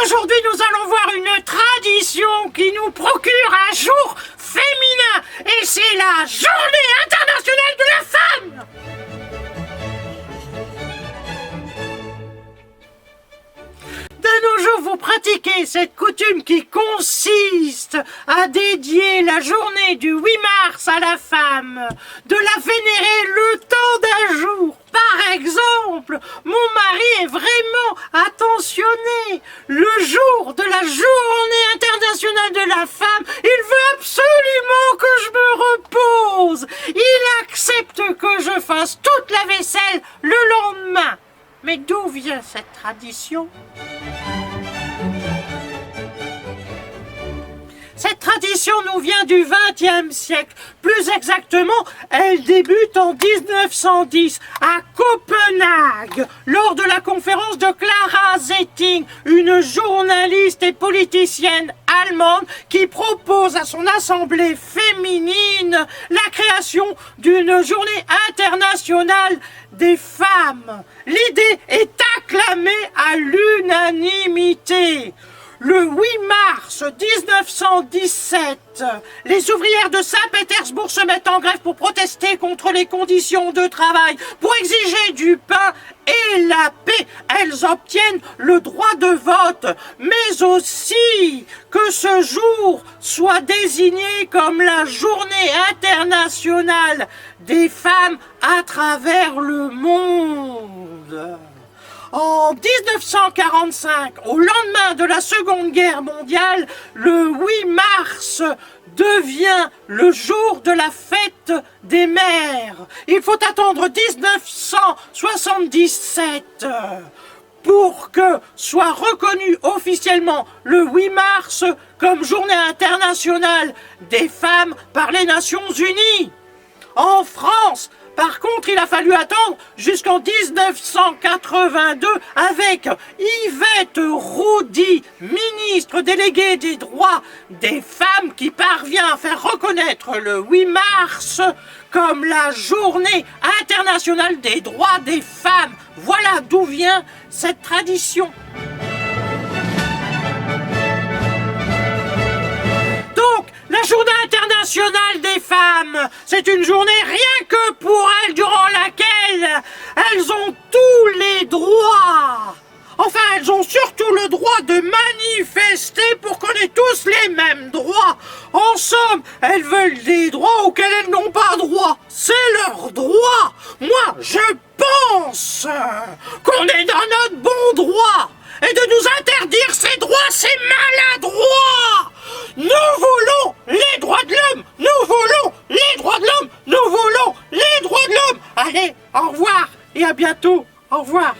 Aujourd'hui, nous allons voir une tradition qui nous procure un jour féminin, et c'est la Journée internationale de la femme. De nos jours, vous pratiquez cette coutume qui consiste à dédier la journée du 8 mars à la femme, de la vénérer le temps d'un jour. Par exemple, mon mari est vraiment attentionné. Le jour de la Journée internationale de la femme, il veut absolument que je me repose. Il accepte que je fasse toute la vaisselle le lendemain. Mais d'où vient cette tradition ? Cette tradition nous vient du XXe siècle. Plus exactement, elle débute en 1910 à Copenhague, lors de la conférence de Clara Zetkin, une journaliste et politicienne allemande qui propose à son assemblée féminine la création d'une journée internationale des femmes. L'idée est acclamée à l'unanimité. Le 8 mars 1917, les ouvrières de Saint-Pétersbourg se mettent en grève pour protester contre les conditions de travail, pour exiger du pain et la paix. Elles obtiennent le droit de vote, mais aussi que ce jour soit désigné comme la Journée internationale des femmes à travers le monde. En 1945, au lendemain de la Seconde Guerre mondiale, le 8 mars devient le jour de la fête des mères. Il faut attendre 1977 pour que soit reconnu officiellement le 8 mars comme Journée internationale des femmes par les Nations Unies. En France, par contre, il a fallu attendre jusqu'en 1982 avec Yvette Roudy, ministre déléguée des droits des femmes, qui parvient à faire reconnaître le 8 mars comme la Journée internationale des droits des femmes. Voilà d'où vient cette tradition. La Journée internationale des femmes, c'est une journée rien que pour elles, durant laquelle elles ont tous les droits. Enfin, elles ont surtout le droit de manifester pour qu'on ait tous les mêmes droits. En somme, elles veulent des droits auxquels elles n'ont pas droit. C'est leur droit. Moi, je pense qu'on est dans notre bon droit. Et de nous interdire ces droits, c'est maladroit. Nous voulons les droits de l'homme. Nous voulons les droits de l'homme. Nous voulons les droits de l'homme. Allez, au revoir et à bientôt. Au revoir.